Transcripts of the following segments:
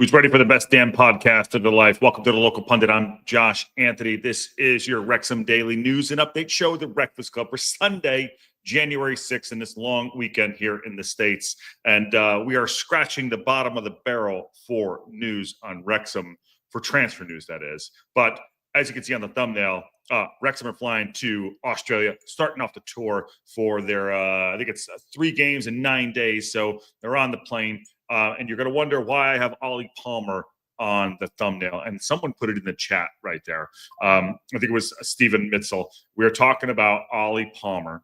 Who's ready for the best damn podcast of their life? Welcome to the Local Pundit. I'm Josh Anthony. This is your Wrexham Daily News and Update Show, the Breakfast Club, for Sunday, January 6th, in this long weekend here in the States. And we are scratching the bottom of the barrel for news on Wrexham, for transfer news, that is. But as you can see on the thumbnail, Wrexham are flying to Australia, starting off the tour for their, I think it's 3 games in 9 days. So they're on the plane. And you're going to wonder why I have Ollie Palmer on the thumbnail. And someone put it in the chat right there. I think it was Stephen Mitzel. We were talking about Ollie Palmer.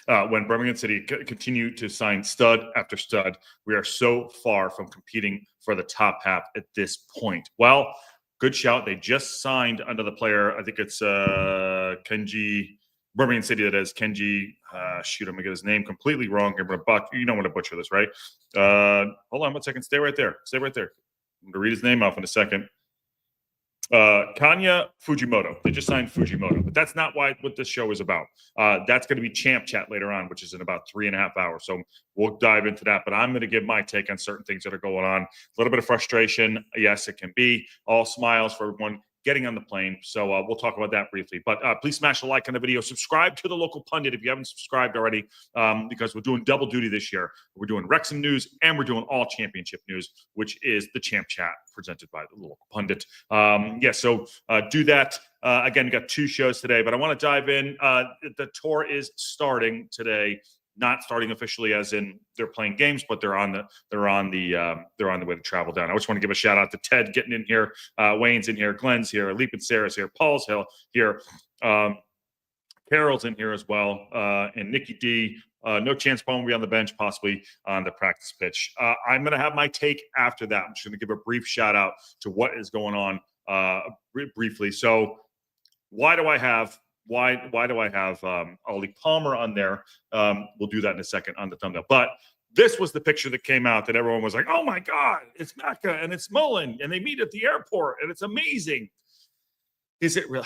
When Birmingham City continue to sign stud after stud, we are so far from competing for the top half at this point. Well, good shout. They just signed under the player. I think it's Kenji, Birmingham City, that is. Kenji, shoot, I'm going to get his name completely wrong here, but you know when to butcher this, right? Hold on 1 second. Stay right there. Stay right there. I'm going to read his name off in a second. Kanya Fujimoto. They just signed Fujimoto, but that's not what this show is about. That's going to be Champ Chat later on, which is in about 3.5 hours. So we'll dive into that, but I'm going to give my take on certain things that are going on. A little bit of frustration. Yes, it can be. All smiles for everyone getting on the plane. So we'll talk about that briefly. But please smash a like on the video. Subscribe to the Local Pundit if you haven't subscribed already, because we're doing double duty this year. We're doing Wrexham news and we're doing all championship news, which is the Champ Chat presented by the Local Pundit. So do that. Again, we got 2 shows today, but I want to dive in. The tour is starting today. Not starting officially, as in they're playing games, but they're on the way to travel down. I just want to give a shout out to Ted getting in here, Wayne's in here, Glenn's here, Leap and Sarah's here, Paul's here, Carol's in here as well, and Nikki D. No chance Paul will be on the bench, possibly on the practice pitch. I'm going to have my take after that. I'm just going to give a brief shout out to what is going on briefly. So why do I have Ollie Palmer on there? We'll do that in a second on the thumbnail. But this was the picture that came out that everyone was like, oh my God, it's Mecca and it's Mullen and they meet at the airport and it's amazing. Is it real?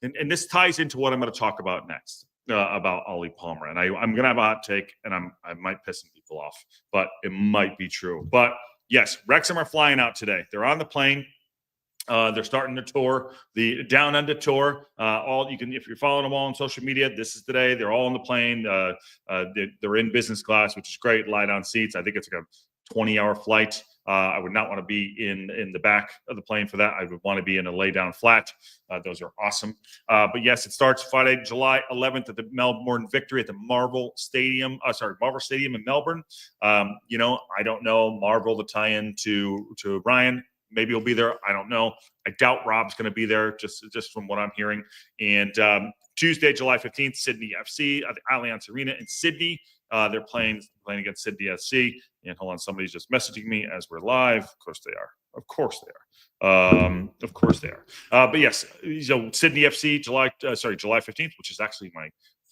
And this ties into what I'm going to talk about next, about Ollie Palmer. And I'm going to have a hot take, and I might piss some people off, but it might be true. But yes, Wrexham are flying out today. They're on the plane. They're starting the tour, the Down Under tour. If you're following them all on social media, this is today. They're all on the plane. They're in business class, which is great. Lie down seats. I think it's like a 20-hour flight. I would not want to be in the back of the plane for that. I would want to be in a lay down flat. Those are awesome. But yes, it starts Friday, July 11th at the Melbourne Victory at the Marvel Stadium in Melbourne. I don't know Marvel, the tie-in to Ryan. Maybe he'll be there. I don't know. I doubt Rob's going to be there, just from what I'm hearing. And Tuesday, July 15th, Sydney FC at the Allianz Arena in Sydney. They're playing against Sydney FC. And hold on, somebody's just messaging me as we're live. Of course they are. But yes, so Sydney FC, July 15th, which is actually my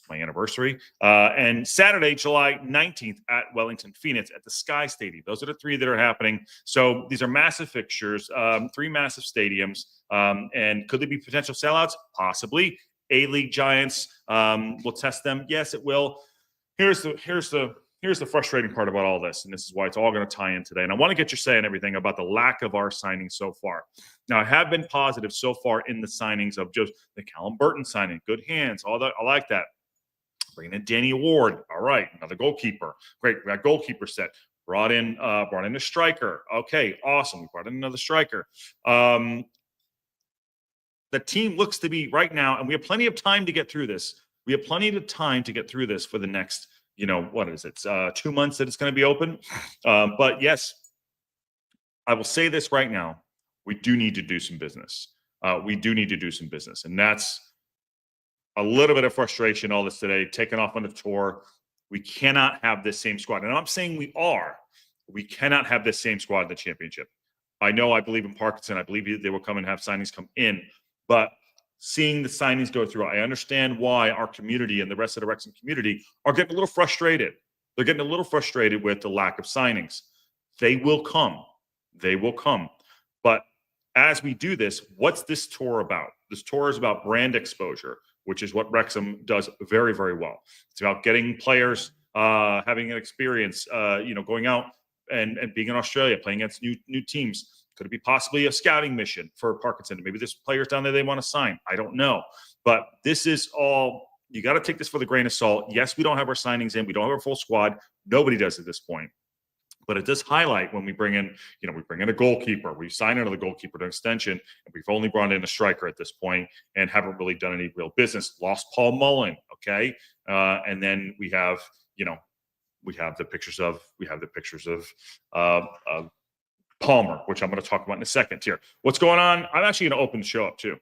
anniversary. And Saturday, July 19th at Wellington Phoenix at the Sky Stadium. Those are the 3 that are happening. So these are massive fixtures, 3 massive stadiums. And could they be potential sellouts? Possibly. A-League giants, will test them. Yes, it will. Here's the frustrating part about all this, and this is why it's all going to tie in today. And I want to get your say on everything about the lack of our signings so far. Now, I have been positive so far in the signings of just the Callum Burton signing. Good hands, all that. I like that. Bringing in Danny Ward. All right, another goalkeeper. Great, we got goalkeeper set. Brought in a striker. Okay, awesome. We brought in another striker. The team looks to be right now, and we have plenty of time to get through this. We have plenty of time to get through this for the next, what is it? 2 months that it's going to be open. But yes, I will say this right now. We do need to do some business. And that's a little bit of frustration, all this today, taking off on the tour. We cannot have this same squad. And I'm saying we cannot have this same squad in the championship. I believe in Parkinson. I believe they will come and have signings come in. But seeing the signings go through, I understand why our community and the rest of the Wrexham community are getting a little frustrated. They're getting a little frustrated with the lack of signings. They will come. But as we do this, what's this tour about? This tour is about brand exposure, which is what Wrexham does very, very well. It's about getting players, having an experience, going out, and being in Australia, playing against new teams. Could it be possibly a scouting mission for Parkinson? Maybe there's players down there they want to sign. I don't know. But this is all, you got to take this with a grain of salt. Yes, we don't have our signings in. We don't have a full squad. Nobody does at this point. But it does highlight when we bring in, we bring in a goalkeeper. We sign another goalkeeper to extension, and we've only brought in a striker at this point and haven't really done any real business. Lost Paul Mullen, okay? And then we have, we have the pictures of Palmer, which I'm going to talk about in a second here. What's going on? I'm actually going to open the show up too.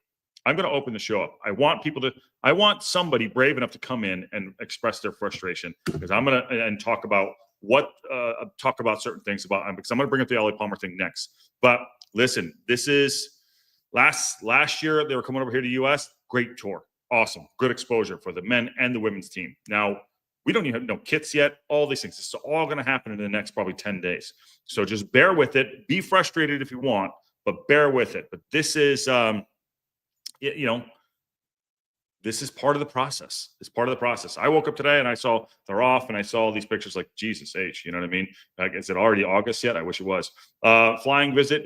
I'm going to open the show up. I want somebody brave enough to come in and express their frustration, because I'm going to talk about certain things about, because I'm going to bring up the Ollie Palmer thing next. But listen, this is last year they were coming over here to the U.S. Great tour, awesome, good exposure for the men and the women's team. Now we don't even have no kits yet. All these things, this is all going to happen in the next probably 10 days. So just bear with it. Be frustrated if you want, but bear with it. But this is, this is part of the process. It's part of the process. I woke up today and I saw they're off, and I saw these pictures like, Jesus H, you know what I mean? Like, is it already August yet? I wish it was. Flying visit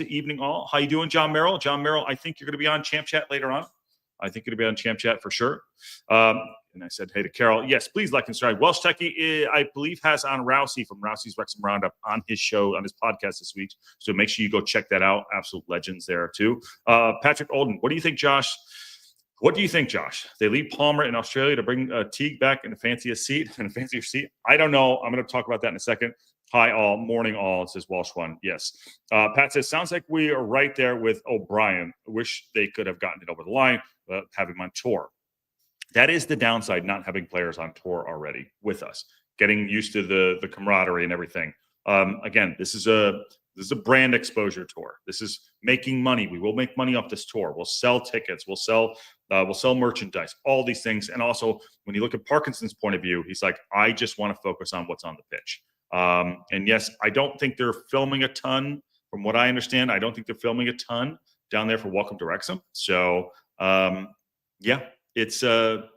evening all. How you doing, John Merrill? John Merrill, I think you're going to be on Champ Chat later on. I think you're going to be on Champ Chat for sure. And I said, hey to Carol, yes, please like and subscribe. Welsh Techie, I believe, has on Rousey from Rousey's Wrexham Roundup on his show, on his podcast this week. So make sure you go check that out. Absolute legends there too. Patrick Olden, what do you think, Josh? What do you think, Josh? They leave Palmer in Australia to bring Teague back in a fancier seat. I don't know. I'm going to talk about that in a second. Hi, all. Morning, all. It says Walsh one. Yes. Pat says, sounds like we are right there with O'Brien. Wish they could have gotten it over the line, but have him on tour. That is the downside, not having players on tour already with us, getting used to the camaraderie and everything. Again, this is a brand exposure tour. This is making money. We will make money off this tour. We'll sell tickets. We'll sell merchandise, all these things. And also, when you look at Parkinson's point of view, he's like, I just want to focus on what's on the pitch. And yes, I don't think they're filming a ton. From what I understand, I don't think they're filming a ton down there for Welcome to Wrexham. So, yeah, it's, it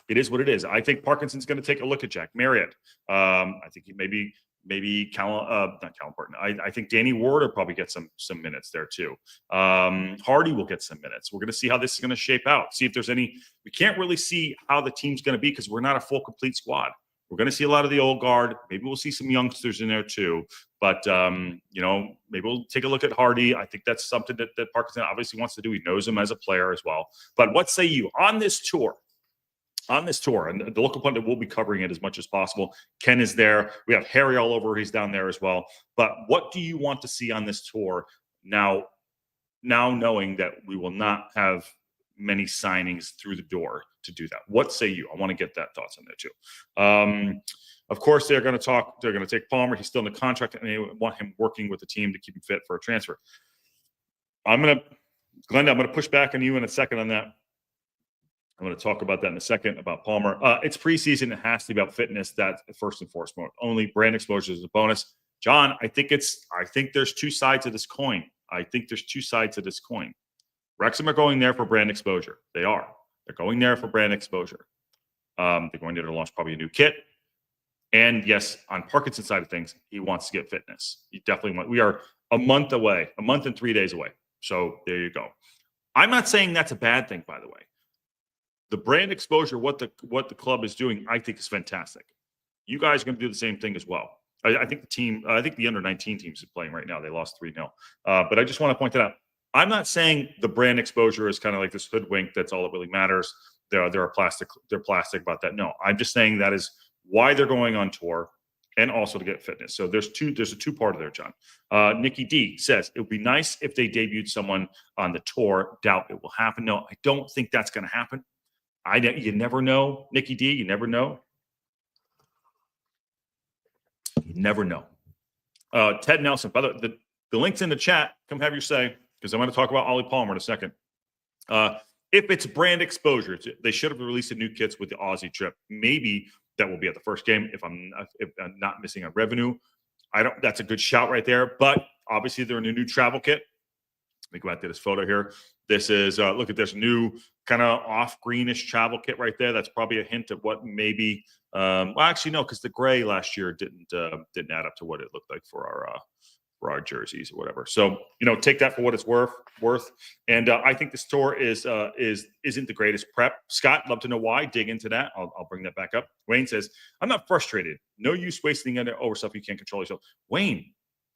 is what it is. I think Parkinson's going to take a look at Jack Marriott. I think he maybe not Callum Burton. I think Danny Ward will probably get some minutes there too. Hardy will get some minutes. We're going to see how this is going to shape out. See if there's any. We can't really see how the team's going to be because we're not a full complete squad. We're going to see a lot of the old guard. Maybe we'll see some youngsters in there too. But maybe we'll take a look at Hardy. I think that's something that Parkinson obviously wants to do. He knows him as a player as well. But what say you on this tour? On this tour, and the local pundit will be covering it as much as possible. Ken is there. We have Harry all over. He's down there as well. But what do you want to see on this tour now knowing that we will not have many signings through the door to do that? What say you? I want to get that thoughts on that too. Of course, they're going to take Palmer. He's still in the contract, and they want him working with the team to keep him fit for a transfer. Glenda, I'm going to push back on you in a second on that. I'm going to talk about that in a second about Palmer. It's preseason. It has to be about fitness. That's first and foremost. Only brand exposure is a bonus. John, I think there's two sides of this coin. Wrexham are going there for brand exposure. They are. They're going there for brand exposure. They're going there to launch probably a new kit. And yes, on Parkinson's side of things, he wants to get fitness. He definitely wants. We are a month and 3 days away. So there you go. I'm not saying that's a bad thing, by the way. The brand exposure, what the club is doing, I think is fantastic. You guys are going to do the same thing as well. I think the under-19 teams are playing right now. They lost 3-0. But I just want to point that out. I'm not saying the brand exposure is kind of like this hoodwink. That's all that really matters. They're plastic about that. No, I'm just saying that is why they're going on tour and also to get fitness. So there's a two-part of there, John. Nikki D says, it would be nice if they debuted someone on the tour. Doubt it will happen. No, I don't think that's going to happen. You never know, Nikki D. You never know. You never know. Ted Nelson. By the way, the link's in the chat. Come have your say, because I'm going to talk about Ollie Palmer in a second. If it's brand exposure, they should have released the new kits with the Aussie trip. Maybe that will be at the first game if I'm not missing on revenue. That's a good shout right there. But obviously, they're in a new travel kit. Let me go back to this photo here. This is look at this new kind of off greenish travel kit right there. That's probably a hint of what maybe. Well, actually, no, because the gray last year didn't add up to what it looked like for our jerseys or whatever. So take that for what it's worth. And I think this tour isn't the greatest prep. Scott, love to know why. Dig into that. I'll bring that back up. Wayne says, I'm not frustrated. No use wasting it over stuff you can't control yourself. Wayne,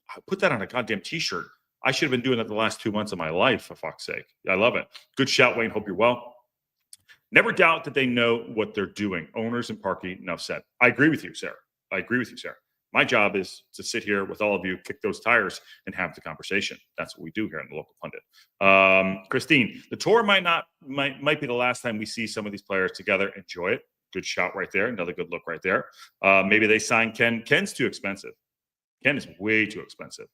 I put that on a goddamn t-shirt. I should have been doing that the last 2 months of my life, for fuck's sake. I love it. Good shout, Wayne. Hope you're well. Never doubt that they know what they're doing. Owners and Parky, enough said. I agree with you, Sarah. My job is to sit here with all of you, kick those tires, and have the conversation. That's what we do here in the local pundit. Christine, the tour might be the last time we see some of these players together. Enjoy it. Good shot right there. Another good look right there. Maybe they sign Ken. Ken's too expensive. Ken is way too expensive.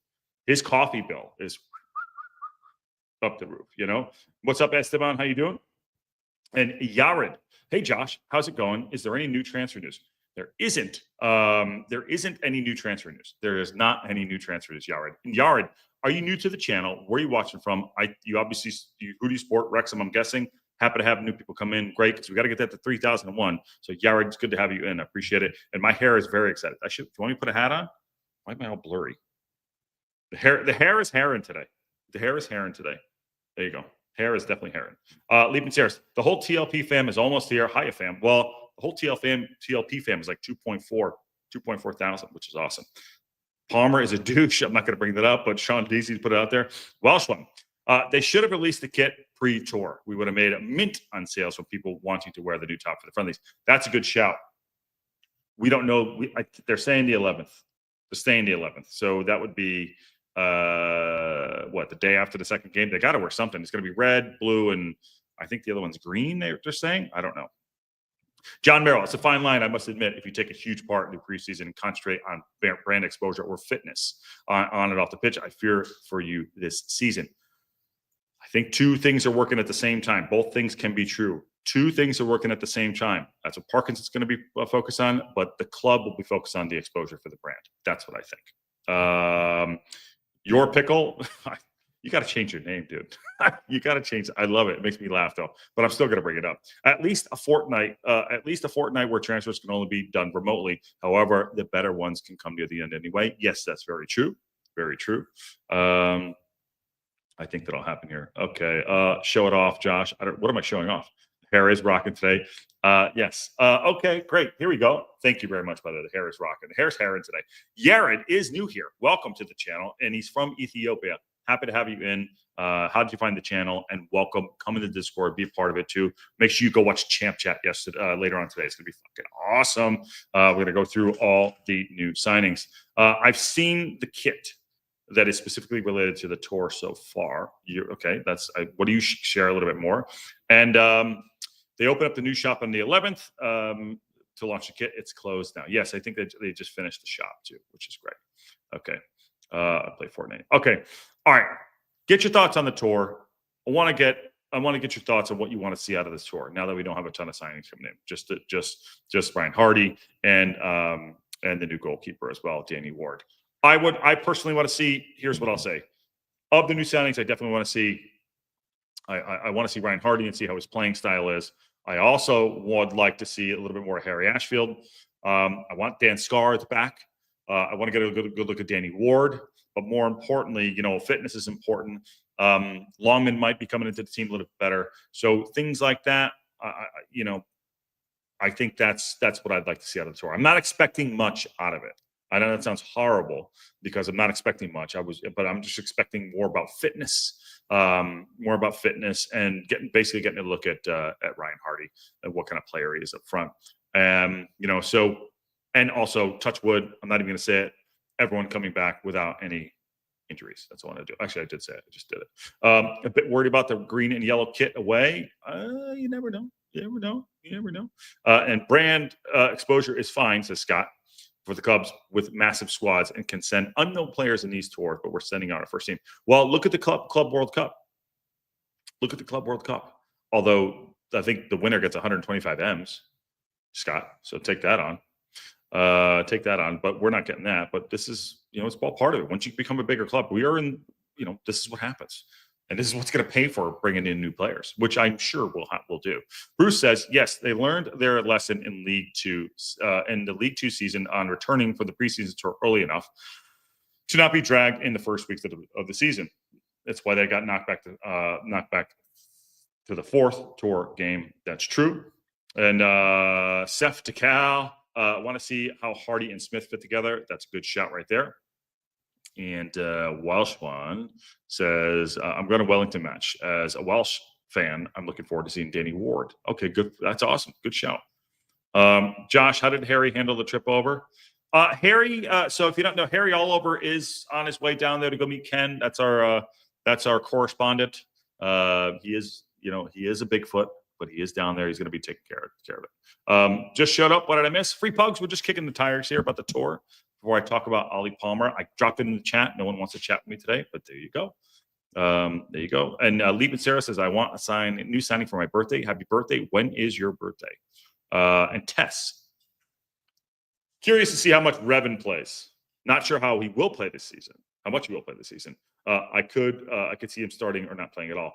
His coffee bill is up the roof. What's up, Esteban? How you doing? And Yared, hey Josh, how's it going? Is there any new transfer news? There isn't. There isn't any new transfer news. There is not any new transfer news, Yared. And Yared, are you new to the channel? Where are you watching from? You obviously who do you support? Wrexham, I'm guessing. Happy to have new people come in. Great, because we got to get that to 3,001. So Yared, it's good to have you in. I appreciate it. And my hair is very excited. Do you want me to put a hat on? Why am I all blurry? The hair is herring today. There you go. Hair is definitely herring. Leaping Stairs. The whole TLP fam is almost here. Hiya fam. Well, the whole TLP fam is like 2.4 thousand, which is awesome. Palmer is a douche. I'm not going to bring that up, but Sean Deasy put it out there. Welsh one. They should have released the kit pre-tour. We would have made a mint on sales for people wanting to wear the new top for the friendlies. That's a good shout. We don't know. They're saying the 11th. They're staying the 11th. So that would be the day after the second game. They got to wear something. It's going to be red, blue, and I think the other one's green. They're saying. I don't know. John Merrill, it's a fine line, I must admit, if you take a huge part in the preseason and concentrate on brand exposure or fitness on and off the pitch. I fear for you this season. I think two things are working at the same time. Both things can be true. Two things are working at the same time. That's what Parkinson's going to be focused on, but the club will be focused on the exposure for the brand. That's what I think. Your pickle, you got to change your name, dude. You got to change. I love it. It makes me laugh though, but I'm still going to bring it up. At least a fortnight where transfers can only be done remotely. However, the better ones can come near the end anyway. Yes, that's very true. Very true. I think that'll happen here. Okay. Show it off, Josh. What am I showing off? Hair is rocking today. Yes. Okay, great. Here we go. Thank you very much, by the way. The hair is rocking. The hair's herring today. Yared is new here. Welcome to the channel, and he's from Ethiopia. Happy to have you in. How did you find the channel? And welcome. Come into the Discord. Be a part of it too. Make sure you go watch Champ Chat later on today. It's going to be fucking awesome. We're going to go through all the new signings. I've seen the kit that is specifically related to the tour so far. Okay, what do you share a little bit more? And they open up the new shop on the 11th to launch the kit. It's closed now. Yes, I think they just finished the shop too, which is great. Okay, I play Fortnite. Okay, all right. Get your thoughts on the tour. I want to get your thoughts on what you want to see out of this tour. Now that we don't have a ton of signings coming in, just Brian Hardy and the new goalkeeper as well, Danny Ward. I personally want to see. Here's what I'll say. Of the new signings, I definitely want to see. I want to see Ryan Hardy and see how his playing style is. I also would like to see a little bit more of Harry Ashfield. I want Dan Scarr at the back. I want to get a good look at Danny Ward. But more importantly, fitness is important. Longman might be coming into the team a little bit better. So things like that, I think that's what I'd like to see out of the tour. I'm not expecting much out of it. I know that sounds horrible because I'm not expecting much. But I'm just expecting more about fitness, and basically getting a look at Ryan Hardy and what kind of player he is up front. And also touch wood. I'm not even going to say it. Everyone coming back without any injuries. That's all I want to do. Actually, I did say it. I just did it. A bit worried about the green and yellow kit away. You never know. And brand exposure is fine, says Scott, for the Cubs with massive squads and can send unknown players in these tours, but we're sending out our first team. Well, look at the Club World Cup. Although I think the winner gets 125 M's, Scott. So take that on. But we're not getting that. But this is, it's all part of it. Once you become a bigger club, we are in, this is what happens. And this is what's going to pay for bringing in new players, which I'm sure we'll do. Bruce says, yes, they learned their lesson in League Two, in the League Two season on returning for the preseason tour early enough to not be dragged in the first weeks of the season. That's why they got knocked back to the fourth tour game. That's true. And Seth DeCal, want to see how Hardy and Smith fit together. That's a good shot right there. And Welsh one says, I'm going to Wellington match. As a Welsh fan, I'm looking forward to seeing Danny Ward. Okay, good. That's awesome. Good shout. Josh, how did Harry handle the trip over? Harry, so if you don't know, Harry Allover is on his way down there to go meet Ken. That's our correspondent. He is a Bigfoot, but he is down there. He's going to be taking care of it. Just showed up. What did I miss? Free pugs. We're just kicking the tires here about the tour. Before I talk about Ollie Palmer, I dropped it in the chat. No one wants to chat with me today, but there you go. There you go. And Lieben Sarah says, I want a new signing for my birthday. Happy birthday. When is your birthday? And Tess, curious to see how much Revan plays. Not sure how he will play this season. How much he will play this season. I could see him starting or not playing at all.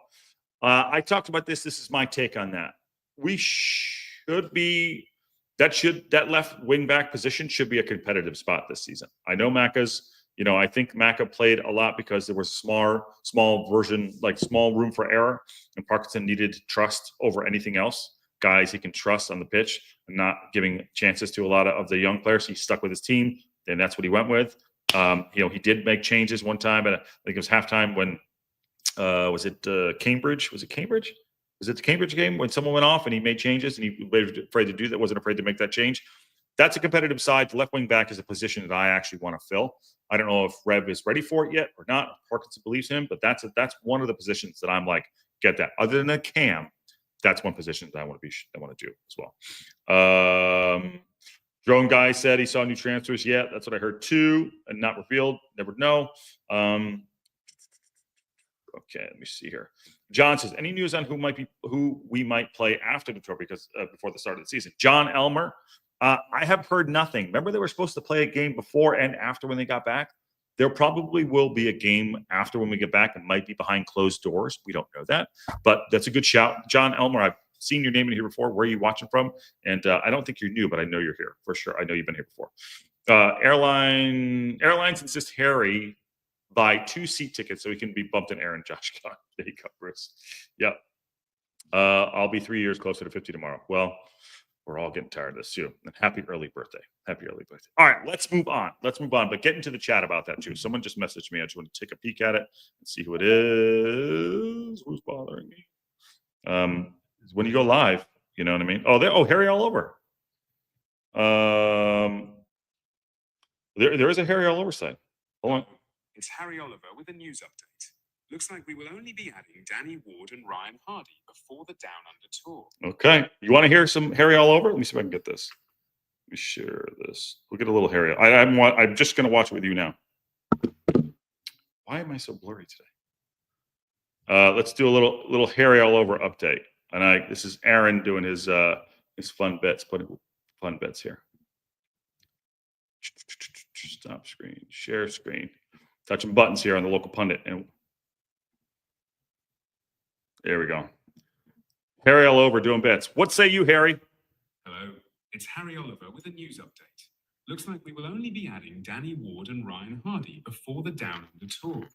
I talked about this. This is my take on that. We should be. That left wing back position should be a competitive spot this season. I know Macca's, I think Macca played a lot because there was small version, like small room for error, and Parkinson needed trust over anything else. Guys he can trust on the pitch and not giving chances to a lot of the young players. He stuck with his team, and that's what he went with. He did make changes one time, and I think it was halftime when was it Cambridge? Was it Cambridge? Was it the Cambridge game when someone went off and he made changes and he was afraid to do that, wasn't afraid to make that change? That's a competitive side. The left wing back is a position that I actually want to fill. I don't know if Rev is ready for it yet or not. Parkinson believes him, but that's one of the positions that I'm like, get that. Other than a Cam, that's one position that I want to do as well. Drone guy said he saw new transfers. Yeah, that's what I heard too, and not revealed. Never know. Okay, let me see here. John says, any news on who we might play after the tour because before the start of the season? John Elmer, I have heard nothing. Remember they were supposed to play a game before and after when they got back? There probably will be a game after when we get back. It might be behind closed doors. We don't know that, but that's a good shout. John Elmer, I've seen your name in here before. Where are you watching from? And I don't think you're new, but I know you're here for sure. I know you've been here before. Airlines insist Harry buy 2 seat tickets so he can be bumped in air and Josh Gunn. There you go, Bruce. Yep. I'll be 3 years closer to 50 tomorrow. Well, we're all getting tired of this too. And happy early birthday. Happy early birthday. All right, let's move on. But get into the chat about that too. Someone just messaged me. I just want to take a peek at it and see who it is. Who's bothering me? When you go live, you know what I mean? Harry all over. There is a Harry all over site. Hold on. It's Harry Oliver with a news update. Looks like we will only be adding Danny Ward and Ryan Hardy before the Down Under tour. Okay. You want to hear some Harry all over? Let me see if I can get this. Let me share this. We'll get a little Harry. I'm just going to watch it with you now. Why am I so blurry today? Let's do a little Harry all over update. And this is Aaron doing his fun bits. Putting fun bits here. Stop screen. Share screen. Touching buttons here on the local pundit. And there we go. Harry all over doing bits. What say you, Harry? Hello, it's Harry Oliver with a news update. Looks like we will only be adding Danny Ward and Ryan Hardy before the Down Under tour.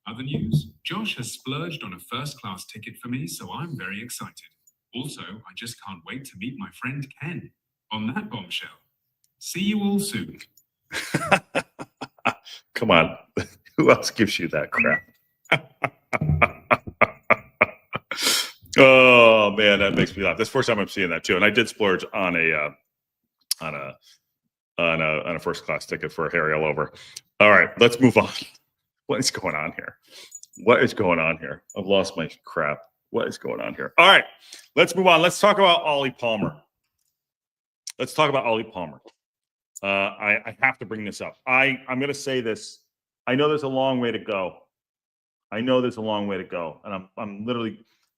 Other news, Josh has splurged on a first-class ticket for me, so I'm very excited. Also, I just can't wait to meet my friend Ken. On that bombshell. See you all soon. Come on. Who else gives you that crap? Oh man, that makes me laugh. That's the first time I'm seeing that too. And I did splurge on a first class ticket for Harry all over. All right, let's move on. What is going on here? I've lost my crap. What is going on here? All right, let's move on. Let's talk about Ollie Palmer. I have to bring this up. I'm going to say this. I know there's a long way to go. And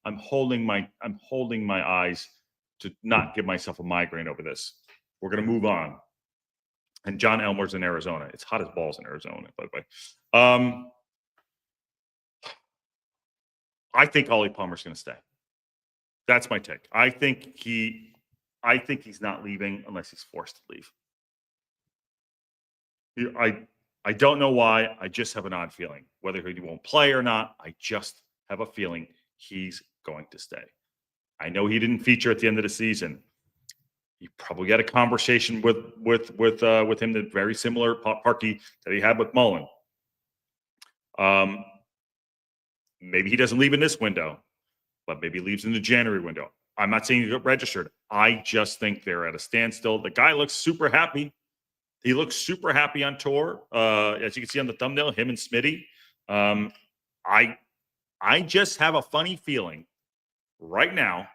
I'm holding my eyes to not give myself a migraine over this. We're going to move on. And John Elmer's in Arizona. It's hot as balls in Arizona, by the way. I think Ollie Palmer's going to stay. That's my take. I think he's not leaving unless he's forced to leave. I don't know why. I just have an odd feeling. Whether he won't play or not, I just have a feeling he's going to stay. I know he didn't feature at the end of the season. You probably had a conversation with him that very similar Parky that he had with Mullen. Maybe he doesn't leave in this window, but maybe he leaves in the January window. I'm not saying he got registered. I just think they're at a standstill. The guy looks super happy. He looks super happy on tour. As you can see on the thumbnail, him and Smitty. I just have a funny feeling right now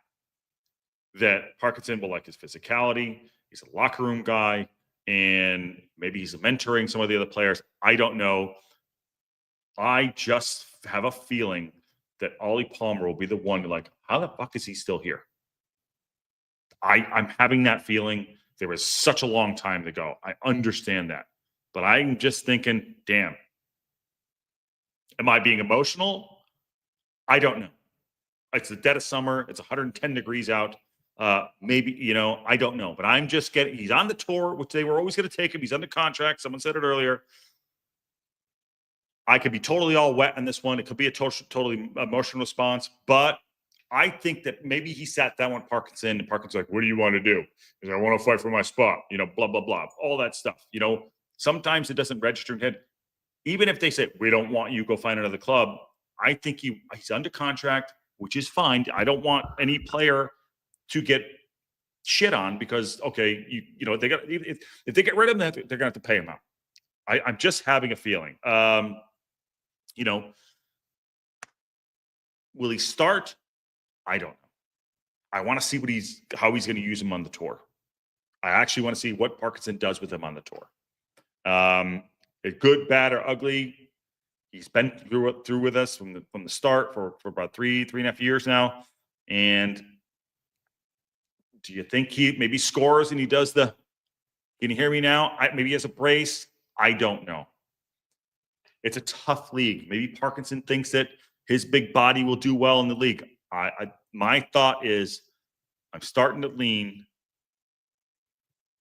that Parkinson will like his physicality. He's a locker room guy, and maybe he's mentoring some of the other players. I don't know. I just have a feeling that Ollie Palmer will be the one to like, how the fuck is he still here? I'm having that feeling. There was such a long time to go. I understand that. But I'm just thinking, damn. Am I being emotional? I don't know. It's the dead of summer. It's 110 degrees out. Maybe, I don't know. But I'm just he's on the tour, which they were always going to take him. He's under contract. Someone said it earlier. I could be totally all wet on this one. It could be a totally emotional response. But I think that maybe he sat down with Parkinson, and Parkinson's like, what do you want to do? He's like, I want to fight for my spot, blah, blah, blah, all that stuff. Sometimes it doesn't register in head. Even if they say, we don't want you, go find another club. I think he's under contract, which is fine. I don't want any player to get shit on because, okay, if they get rid of him, they're going to have to pay him out. I'm just having a feeling. Will he start? I don't know. I want to see how he's going to use him on the tour. I actually want to see what Parkinson does with him on the tour. Good, bad, or ugly. He's been through with us from the start for about 3.5 years now. And do you think he maybe scores and he does can you hear me now? Maybe he has a brace. I don't know. It's a tough league. Maybe Parkinson thinks that his big body will do well in the league. My thought is I'm starting to lean,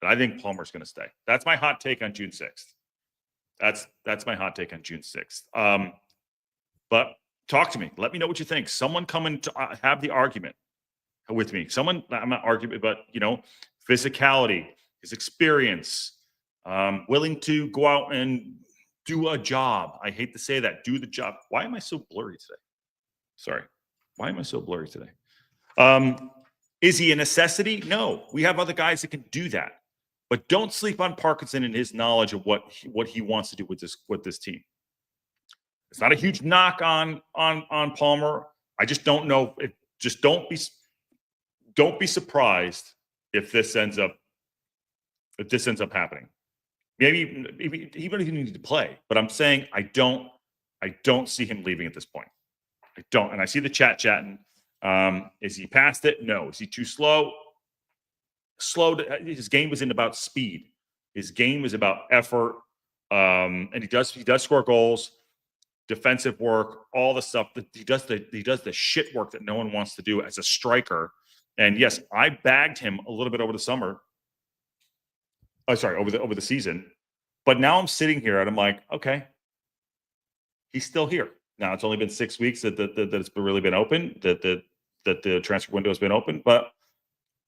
but I think Palmer's going to stay. That's my hot take on June 6th. That's my hot take on June 6th. But talk to me. Let me know what you think. Someone come and have the argument with me. Someone, I'm not arguing, but, physicality, his experience, willing to go out and do a job. I hate to say that. Do the job. Why am I so blurry today? Sorry. Why am I so blurry today? Is he a necessity? No. We have other guys that can do that. But don't sleep on Parkinson and his knowledge of what he wants to do with this team. It's not a huge knock on Palmer. I just don't know. Don't be surprised if this ends up happening. Maybe he don't even need to play. But I'm saying I don't see him leaving at this point. I don't. And I see the chatting. Is he past it? No. Is he too slow? His game wasn't about speed. His game is about effort. And he does score goals, defensive work, all the stuff that he does the shit work that no one wants to do as a striker. And yes, I bagged him a little bit over the summer. Over the season. But now I'm sitting here and I'm like, okay, he's still here. Now it's only been 6 weeks that it's really been open, that the transfer window has been open. But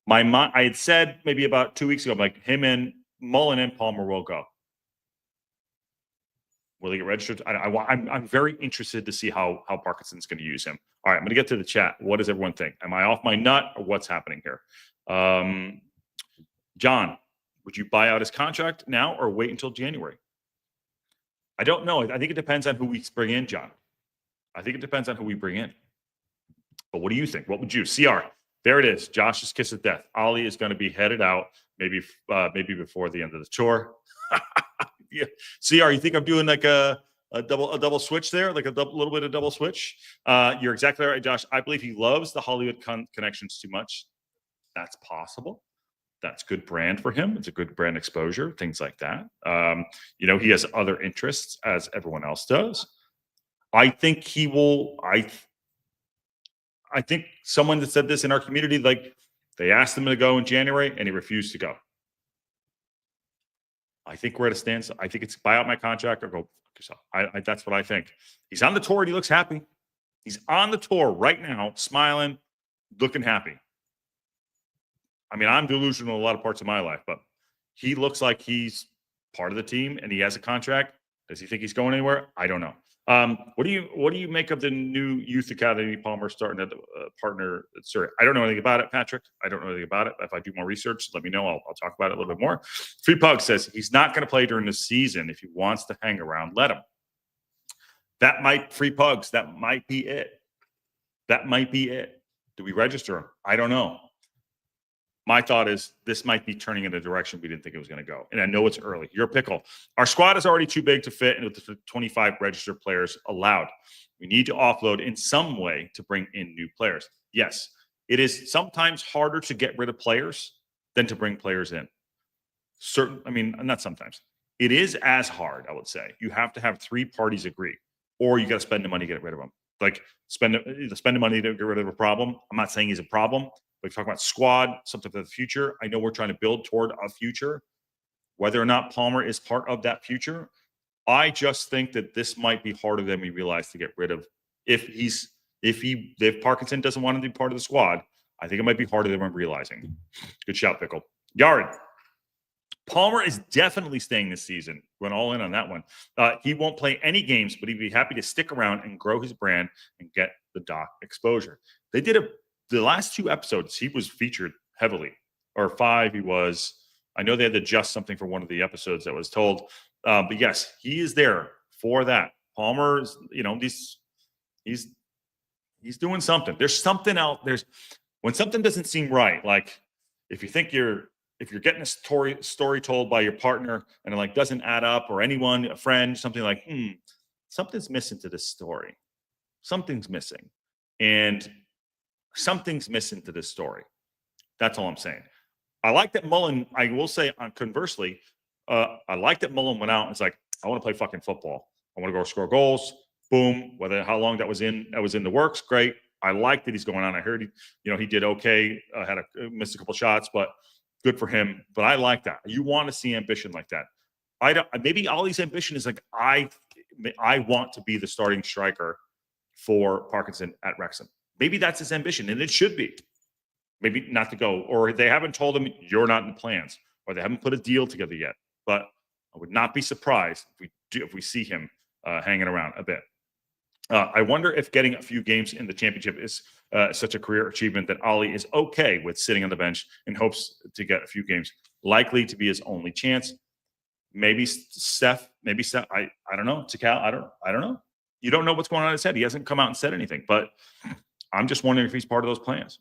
I had said maybe about 2 weeks ago, I'm like, him and Mullen and Palmer will go. Will he get registered? I'm very interested to see how Parkinson's going to use him. All right, I'm going to get to the chat. What does everyone think? Am I off my nut or what's happening here? John, would you buy out his contract now or wait until January? I don't know. I think it depends on who we bring in, John. I think it depends on who we bring in. But what do you think? What would you? CR, there it is. Josh's kiss of death. Ollie is going to be headed out maybe before the end of the tour. Yeah. CR, you think I'm doing like a double switch there, like little bit of double switch? You're exactly right, Josh. I believe he loves the Hollywood connections too much. That's possible. That's good brand for him. It's a good brand exposure, things like that. He has other interests as everyone else does. I think he will. I think someone that said this in our community, like they asked him to go in January and he refused to go. I think we're at a standstill. I think it's buy out my contract or go fuck yourself. That's what I think. He's on the tour and he looks happy. He's on the tour right now, smiling, looking happy. I mean, I'm delusional in a lot of parts of my life, but he looks like he's part of the team and he has a contract. Does he think he's going anywhere? I don't know. What do you make of the new youth academy Palmer starting at partner? Sorry, I don't know anything about it, Patrick. I don't know anything about it. If I do more research, let me know. I'll talk about it a little bit more. Free Pug says he's not going to play during the season. If he wants to hang around, let him. That might Free Pugs. That might be it. That might be it. Do we register him? I don't know. My thought is this might be turning in a direction we didn't think it was going to go. And I know it's early. Your pickle. Our squad is already too big to fit and with the 25 registered players allowed. We need to offload in some way to bring in new players. Yes, it is sometimes harder to get rid of players than to bring players in. Not sometimes. It is as hard, I would say. You have to have 3 parties agree, or you got to spend the money to get rid of them. Like spend the money to get rid of a problem. I'm not saying he's a problem. We talk about squad, something for the future. I know we're trying to build toward a future. Whether or not Palmer is part of that future, I just think that this might be harder than we realize to get rid of. If Parkinson doesn't want to be part of the squad, I think it might be harder than we're realizing. Good shout, Pickle. Yard. Palmer is definitely staying this season. Went all in on that one. He won't play any games, but he'd be happy to stick around and grow his brand and get the doc exposure. They did the last 2 episodes, he was featured heavily, or 5 he was. I know they had to adjust something for one of the episodes that was told. But yes, he is there for that. Palmer's, he's doing something. There's something out. When something doesn't seem right, like if you're getting a story told by your partner and it like doesn't add up, or anyone, a friend, something like, something's missing to this story. Something's missing. And something's missing to this story. That's all I'm saying. I like that Mullen, I will say conversely, I like that Mullen went out and it's like, I want to play fucking football. I want to go score goals. Boom. How long that was in the works. Great. I like that he's going on. I heard he did okay. Missed a couple shots, but good for him. But I like that. You want to see ambition like that. Maybe Ollie's ambition is like, I want to be the starting striker for Parkinson at Wrexham. Maybe that's his ambition, and it should be. Maybe not to go, or they haven't told him you're not in the plans, or they haven't put a deal together yet. But I would not be surprised if we see him hanging around a bit. I wonder if getting a few games in the championship is such a career achievement that Ollie is okay with sitting on the bench in hopes to get a few games. Likely to be his only chance. Maybe Steph. I don't know. Tikal. I don't know. You don't know what's going on in his head. He hasn't come out and said anything, but I'm just wondering if he's part of those plans.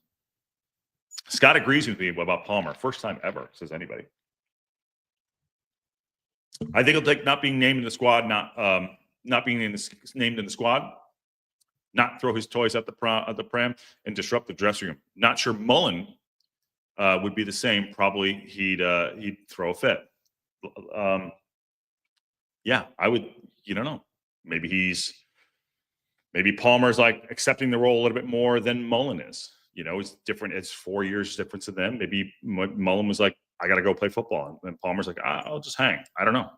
Scott agrees with me about Palmer. First time ever, says anybody. I think he'll take not being named in the squad, not being named in the squad, not throw his toys at the pram and disrupt the dressing room. Not sure Mullen would be the same. Probably he'd throw a fit. Yeah, I would. You don't know. Maybe Palmer's like accepting the role a little bit more than Mullen is. It's different. It's 4 years difference in them. Maybe Mullen was like, I got to go play football. And Palmer's like, I'll just hang. I don't know.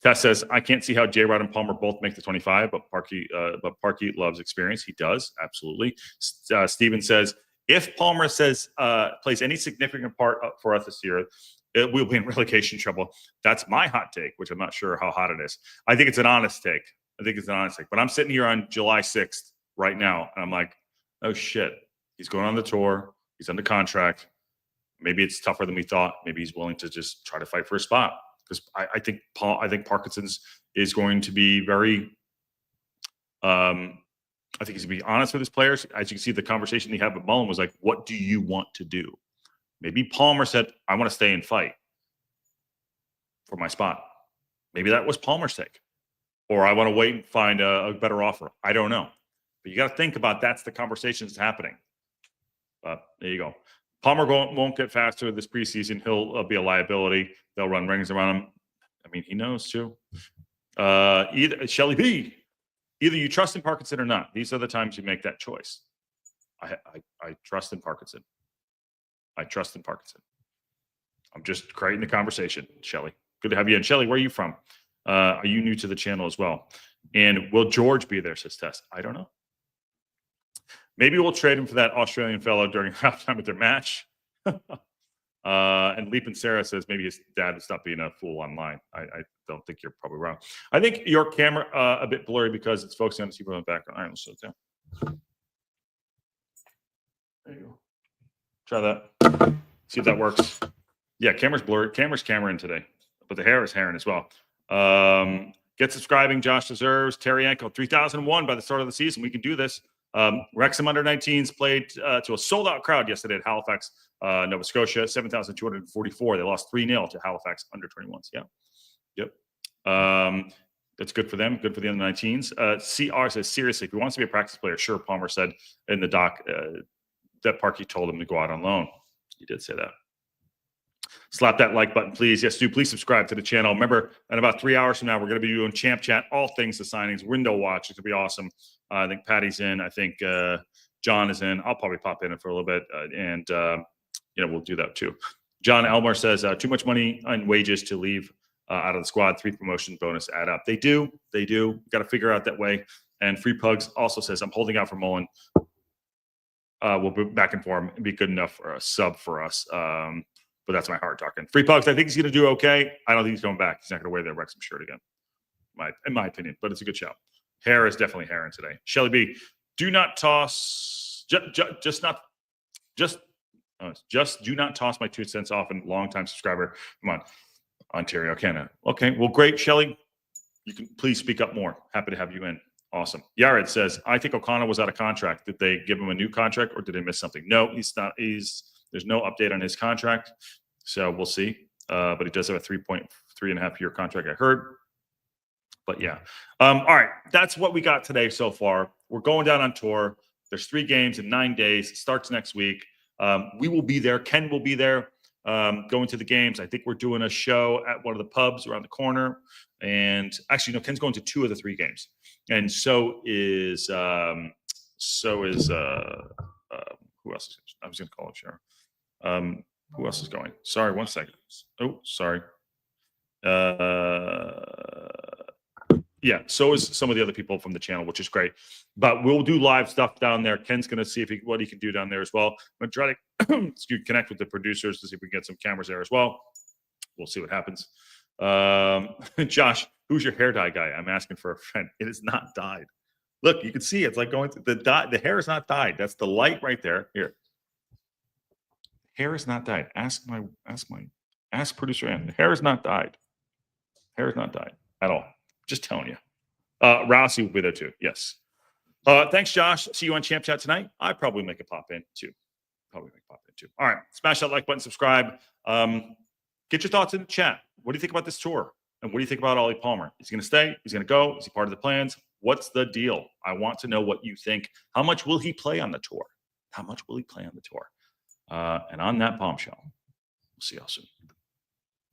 Tess says, I can't see how J-Rod and Palmer both make the 25, but Parkey loves experience. He does. Absolutely. Steven says, if Palmer plays any significant part for us this year, we'll be in relegation trouble. That's my hot take, which I'm not sure how hot it is. I think it's an honest take. But I'm sitting here on July 6th right now, and I'm like, oh, shit. He's going on the tour. He's under contract. Maybe it's tougher than we thought. Maybe he's willing to just try to fight for a spot. Because I think Parkinson's is going to be very I think he's going to be honest with his players. As you can see, the conversation he had with Mullen was like, what do you want to do? Maybe Palmer said, I want to stay and fight for my spot. Maybe that was Palmer's take. Or I want to wait and find a better offer. I don't know. But you got to think about that's the conversation that's happening. But there you go. Palmer won't get faster this preseason. He'll be a liability. They'll run rings around him. I mean, he knows too. Either Shelly B. Either you trust in Parkinson or not. These are the times you make that choice. I trust in Parkinson. I trust in Parkinson. I'm just creating the conversation, Shelly. Good to have you in. Shelly, where are you from? Are you new to the channel as well? And will George be there, says Tess? I don't know. Maybe we'll trade him for that Australian fellow during halftime of their match. And Leap and Sarah says maybe his dad would stop being a fool online. I don't think you're probably wrong. I think your camera a bit blurry because it's focusing on the people in the background. All right, let's slow it down. There you go. Try that. See if that works. Yeah, camera's blurry. Camera's camera-in today, but the hair is hair-in as well. Get subscribing. Josh deserves. Terry Ankle 3001 by the start of the season. We can do this. Wrexham under-19s played to a sold-out crowd yesterday at Halifax, Nova Scotia, 7,244. They lost 3-0 to Halifax under-21s. Yeah. Yep. That's good for them. Good for the under-19s. CR says, seriously, if he wants to be a practice player, sure, Palmer said in the doc that Parkey told him to go out on loan. He did say that. Slap that like button, please. Yes, do. Please subscribe to the channel. Remember, in about 3 hours from now, we're going to be doing Champ Chat, all things the signings, window watch. It's going to be awesome. I think Patty's in. I think John is in. I'll probably pop in for a little bit, and we'll do that too. John Elmer says, too much money on wages to leave out of the squad. 3 promotion bonus add up. They do. Got to figure out that way. And Free Pugs also says, I'm holding out for Mullen. We'll be back and forth and be good enough for a sub for us. But that's my heart talking. Free Pugs, I think he's going to do okay. I don't think he's going back. He's not going to wear that Wrexham shirt again, in my opinion. But it's a good shout. Hair is definitely hair in today. Shelly B, do not toss. Just do not toss my 2 cents off. And longtime subscriber. Come on, Ontario, Canada. Okay, well, great, Shelly. You can please speak up more. Happy to have you in. Awesome. Yared says, I think O'Connor was out of contract. Did they give him a new contract or did they miss something? No, he's not. There's no update on his contract. So we'll see. But he does have a 3.5 year contract, I heard. But yeah. All right. That's what we got today so far. We're going down on tour. There's 3 games in 9 days. It starts next week. We will be there. Ken will be there going to the games. I think we're doing a show at one of the pubs around the corner. And actually, no, Ken's going to 2 of the 3 games. And so is who else? I was going to call it Sharon. Who else is going? Sorry, 1 second. Oh, sorry. Yeah, so is some of the other people from the channel, which is great. But we'll do live stuff down there. Ken's going to see what he can do down there as well. I'm going to try to connect with the producers to see if we can get some cameras there as well. We'll see what happens. Josh, who's your hair dye guy? I'm asking for a friend. It is not dyed. Look, you can see it's like going through the dye. The hair is not dyed. That's the light right there. Here. Hair is not dyed. Ask producer Ann. The hair is not dyed. Hair is not dyed at all. Just telling you. Rossi will be there too. Yes. Thanks, Josh. See you on Champ Chat tonight. I probably make a pop in too. All right. Smash that like button, subscribe. Get your thoughts in the chat. What do you think about this tour? And what do you think about Ollie Palmer? Is he going to stay? Is he going to go? Is he part of the plans? What's the deal? I want to know what you think. How much will he play on the tour? And on that bombshell, we'll see y'all soon.